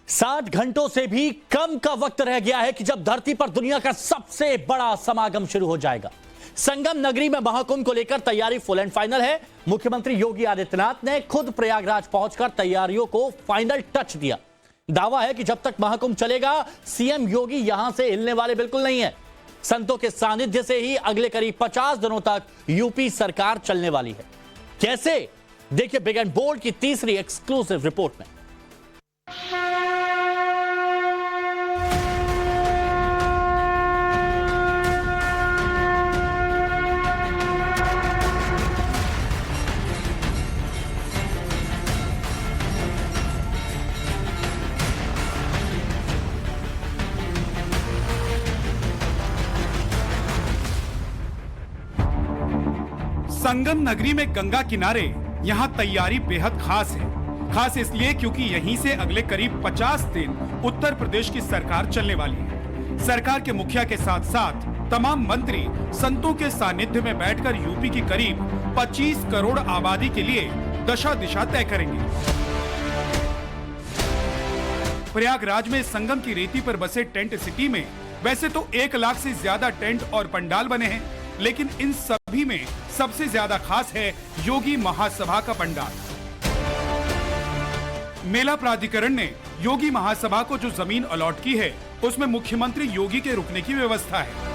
60 घंटों से भी कम का वक्त रह गया है कि जब धरती पर दुनिया का सबसे बड़ा समागम शुरू हो जाएगा। संगम नगरी में महाकुंभ को लेकर तैयारी फुल एंड फाइनल है। मुख्यमंत्री योगी आदित्यनाथ ने खुद प्रयागराज पहुंचकर तैयारियों को फाइनल टच दिया। दावा है कि जब तक महाकुंभ चलेगा सीएम योगी यहां से हिलने वाले बिल्कुल नहीं है। संतों के सानिध्य से ही अगले करीब 50 दिनों तक यूपी सरकार चलने वाली है। कैसे, देखिए बिग एंड बोल्ड की तीसरी एक्सक्लूसिव रिपोर्ट में। संगम नगरी में गंगा किनारे यहाँ तैयारी बेहद खास है। खास इसलिए क्योंकि यहीं से अगले करीब 50 दिन उत्तर प्रदेश की सरकार चलने वाली है। सरकार के मुखिया के साथ साथ तमाम मंत्री संतों के सानिध्य में बैठकर यूपी की करीब 25 करोड़ आबादी के लिए दशा दिशा तय करेंगे। प्रयागराज में संगम की रेती पर बसे टेंट सिटी में वैसे तो 1 लाख से ज्यादा टेंट और पंडाल बने हैं, लेकिन इन सभी में सबसे ज्यादा खास है योगी महासभा का पंडाल। मेला प्राधिकरण ने योगी महासभा को जो जमीन अलॉट की है उसमें मुख्यमंत्री योगी के रुकने की व्यवस्था है।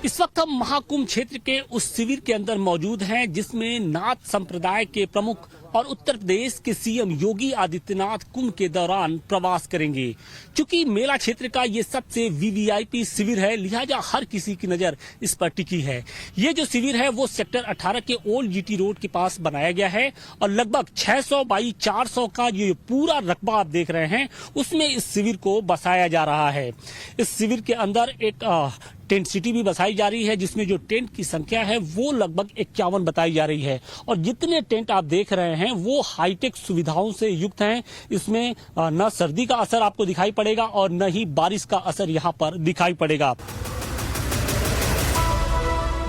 इस वक्त हम महाकुंभ क्षेत्र के उस शिविर के अंदर मौजूद हैं जिसमें नाथ संप्रदाय के प्रमुख और उत्तर प्रदेश के सीएम योगी आदित्यनाथ कुंभ के दौरान प्रवास करेंगे। चूंकि मेला क्षेत्र का ये सबसे वीवीआईपी शिविर है, लिहाजा हर किसी की नजर इस पर टिकी है। ये जो शिविर है वो सेक्टर 18 के ओल्ड जीटी रोड के पास बनाया गया है और लगभग 600 बाई 400 का ये पूरा रकबा आप देख रहे हैं, उसमें इस शिविर को बसाया जा रहा है। इस शिविर के अंदर एक टेंट सिटी भी बसाई जा रही है जिसमें जो टेंट की संख्या है वो लगभग 51 बताई जा रही है और जितने टेंट आप देख रहे हैं वो हाईटेक सुविधाओं से युक्त हैं। इसमें न सर्दी का असर आपको दिखाई पड़ेगा और न ही बारिश का असर यहाँ पर दिखाई पड़ेगा।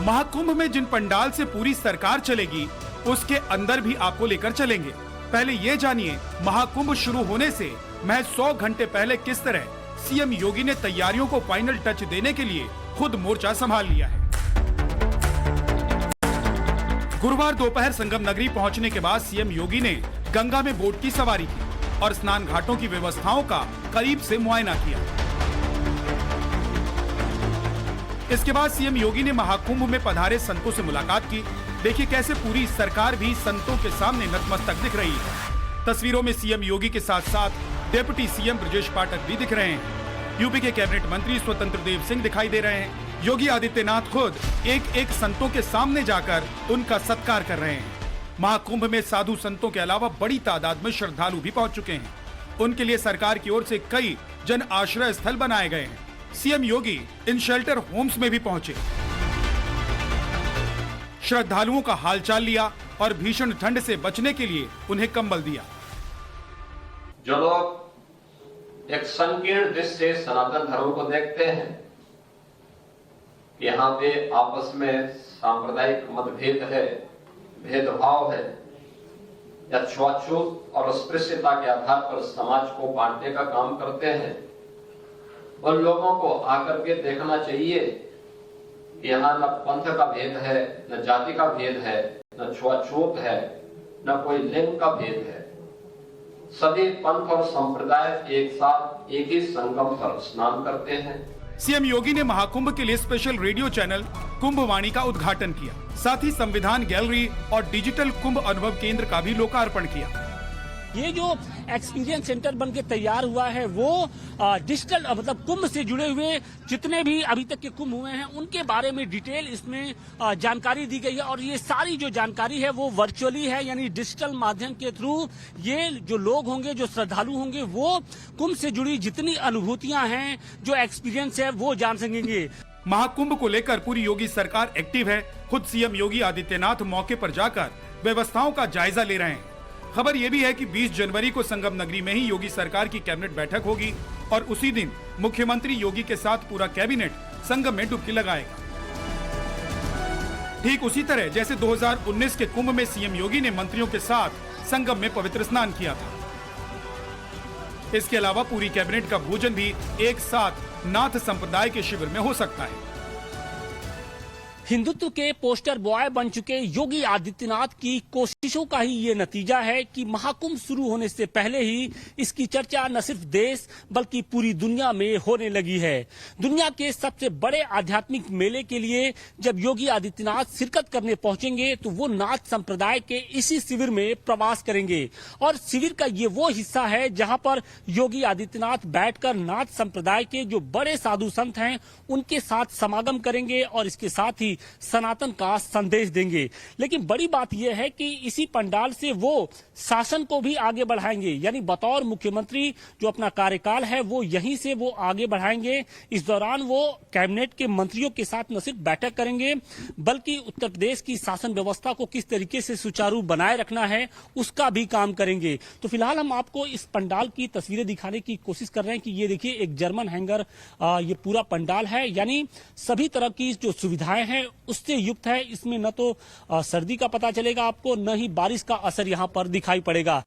महाकुंभ में जिन पंडाल से पूरी सरकार चलेगी उसके अंदर भी आपको लेकर चलेंगे। पहले ये जानिए महाकुंभ शुरू होने से महज 100 घंटे पहले किस तरह सीएम योगी ने तैयारियों को फाइनल टच देने के लिए खुद मोर्चा संभाल लिया है। गुरुवार दोपहर संगम नगरी पहुंचने के बाद सीएम योगी ने गंगा में बोट की सवारी की और स्नान घाटों की व्यवस्थाओं का करीब से मुआयना किया। इसके बाद सीएम योगी ने महाकुंभ में पधारे संतों से मुलाकात की। देखिए कैसे पूरी सरकार भी संतों के सामने नतमस्तक दिख रही है। तस्वीरों में सीएम योगी के साथ साथ डिप्टी सीएम ब्रजेश पाठक भी दिख रहे हैं। यूपी के कैबिनेट मंत्री स्वतंत्र देव सिंह दिखाई दे रहे हैं। योगी आदित्यनाथ खुद एक संतों के सामने जाकर उनका सत्कार कर रहे हैं। महाकुंभ में साधु संतों के अलावा बड़ी तादाद में श्रद्धालु भी पहुंच चुके हैं। उनके लिए सरकार की ओर से कई जन आश्रय स्थल बनाए गए हैं। सीएम योगी इन शेल्टर होम्स में भी पहुंचे, श्रद्धालुओं का हालचाल लिया और भीषण ठंड से बचने के लिए उन्हें कंबल दिया। जो लोग एक संकीर्ण दृष्टि से सनातन धर्म को देखते हैं, यहाँ पे आपस में सांप्रदायिक मतभेद है, भेदभाव है या छुआछूत और अस्पृश्यता के आधार पर समाज को बांटने का काम करते हैं, उन लोगों को आकर के देखना चाहिए कि यहाँ न पंथ का भेद है, न जाति का भेद है, न छुआछूत है, न कोई लिंग का भेद है। सभी पंथ और संप्रदाय एक साथ एक ही संगम पर स्नान करते हैं। सीएम योगी ने महाकुंभ के लिए स्पेशल रेडियो चैनल कुंभवाणी का उद्घाटन किया। साथ ही संविधान गैलरी और डिजिटल कुंभ अनुभव केंद्र का भी लोकार्पण किया। ये जो एक्सपीरियंस सेंटर बन के तैयार हुआ है वो डिजिटल मतलब कुंभ से जुड़े हुए जितने भी अभी तक के कुंभ हुए हैं उनके बारे में डिटेल इसमें जानकारी दी गई है और ये सारी जो जानकारी है वो वर्चुअली है, यानी डिजिटल माध्यम के थ्रू ये जो लोग होंगे, जो श्रद्धालु होंगे, वो कुंभ से जुड़ी जितनी अनुभूतियां हैं, जो एक्सपीरियंस है वो जान सकेंगे। महाकुंभ को लेकर पूरी योगी सरकार एक्टिव है। खुद सीएम योगी आदित्यनाथ मौके पर जाकर व्यवस्थाओं का जायजा ले रहे हैं। खबर यह भी है कि 20 जनवरी को संगम नगरी में ही योगी सरकार की कैबिनेट बैठक होगी और उसी दिन मुख्यमंत्री योगी के साथ पूरा कैबिनेट संगम में डुबकी लगाएगा। ठीक उसी तरह जैसे 2019 के कुंभ में सीएम योगी ने मंत्रियों के साथ संगम में पवित्र स्नान किया था। इसके अलावा पूरी कैबिनेट का भोजन भी एक साथ नाथ संप्रदाय के शिविर में हो सकता है। हिंदुत्व के पोस्टर बॉय बन चुके योगी आदित्यनाथ की कोशिशों का ही ये नतीजा है कि महाकुंभ शुरू होने से पहले ही इसकी चर्चा न सिर्फ देश बल्कि पूरी दुनिया में होने लगी है। दुनिया के सबसे बड़े आध्यात्मिक मेले के लिए जब योगी आदित्यनाथ शिरकत करने पहुंचेंगे तो वो नाथ संप्रदाय के इसी शिविर में प्रवास करेंगे और शिविर का ये वो हिस्सा है जहां पर योगी आदित्यनाथ बैठकर नाथ संप्रदाय के जो बड़े साधु संत हैं उनके साथ समागम करेंगे और इसके साथ ही सनातन का संदेश देंगे। लेकिन बड़ी बात यह है कि इसी पंडाल से वो शासन को भी आगे बढ़ाएंगे, यानी बतौर मुख्यमंत्री जो अपना कार्यकाल है वो यहीं से वो आगे बढ़ाएंगे। इस दौरान वो कैबिनेट के मंत्रियों के साथ न सिर्फ बैठक करेंगे बल्कि उत्तर प्रदेश की शासन व्यवस्था को किस तरीके से सुचारू बनाए रखना है उसका भी काम करेंगे। तो फिलहाल हम आपको इस पंडाल की तस्वीरें दिखाने की कोशिश कर रहे हैं कि ये देखिए एक जर्मन हैंगर ये पूरा पंडाल है, यानी सभी तरह की जो सुविधाएं हैं उससे युक्त है। इसमें न तो सर्दी का पता चलेगा आपको, न ही बारिश का असर यहां पर दिखाई पड़ेगा।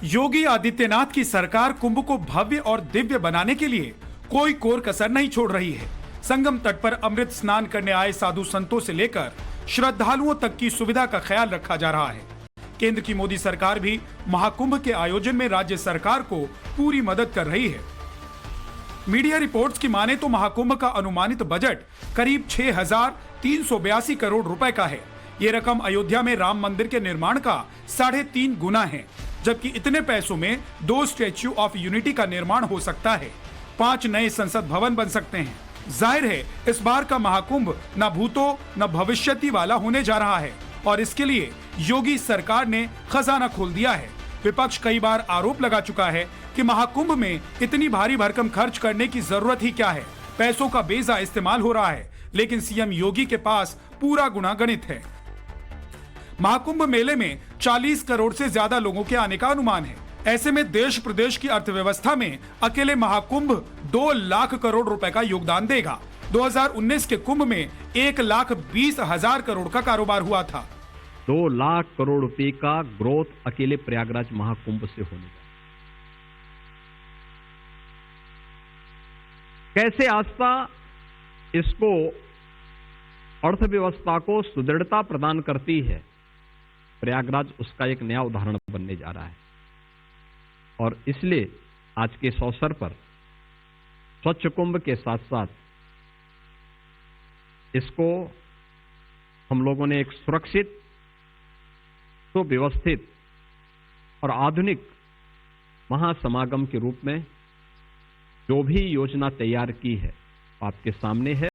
योगी आदित्यनाथ की सरकार कुंभ को भव्य और दिव्य बनाने के लिए कोई कोर कसर नहीं छोड़ रही है। संगम तट पर अमृत स्नान करने आए साधु संतों से लेकर श्रद्धालुओं तक की सुविधा का ख्याल रखा जा रहा है। केंद्र की मोदी सरकार भी महाकुंभ के आयोजन में राज्य सरकार को पूरी मदद कर रही है। मीडिया रिपोर्ट्स की माने तो महाकुंभ का अनुमानित बजट करीब 6,382 करोड़ रुपए का है। ये रकम अयोध्या में राम मंदिर के निर्माण का 3.5 गुना है, जबकि इतने पैसों में 2 स्टैच्यू ऑफ यूनिटी का निर्माण हो सकता है, 5 नए संसद भवन बन सकते हैं। जाहिर है इस बार का महाकुंभ न भूतो न भविष्यति वाला होने जा रहा है और इसके लिए योगी सरकार ने खजाना खोल दिया है। विपक्ष कई बार आरोप लगा चुका है कि महाकुंभ में इतनी भारी भरकम खर्च करने की जरूरत ही क्या है, पैसों का बेजा इस्तेमाल हो रहा है। लेकिन सीएम योगी के पास पूरा गुना गणित है। महाकुंभ मेले में 40 करोड़ से ज्यादा लोगों के आने का अनुमान है। ऐसे में देश प्रदेश की अर्थव्यवस्था में अकेले महाकुंभ 2 लाख करोड़ रुपए का योगदान देगा। 2019 के कुंभ में 1,20,000 करोड़ का कारोबार हुआ था। 2 लाख करोड़ रुपए का ग्रोथ अकेले प्रयागराज महाकुंभ से होने का। कैसे आस्था इसको अर्थव्यवस्था को सुदृढ़ता प्रदान करती है, प्रयागराज उसका एक नया उदाहरण बनने जा रहा है। और इसलिए आज के इस अवसर पर स्वच्छ कुंभ के साथ साथ इसको हम लोगों ने एक सुरक्षित, सुव्यवस्थित और आधुनिक महासमागम के रूप में जो भी योजना तैयार की है आपके सामने है।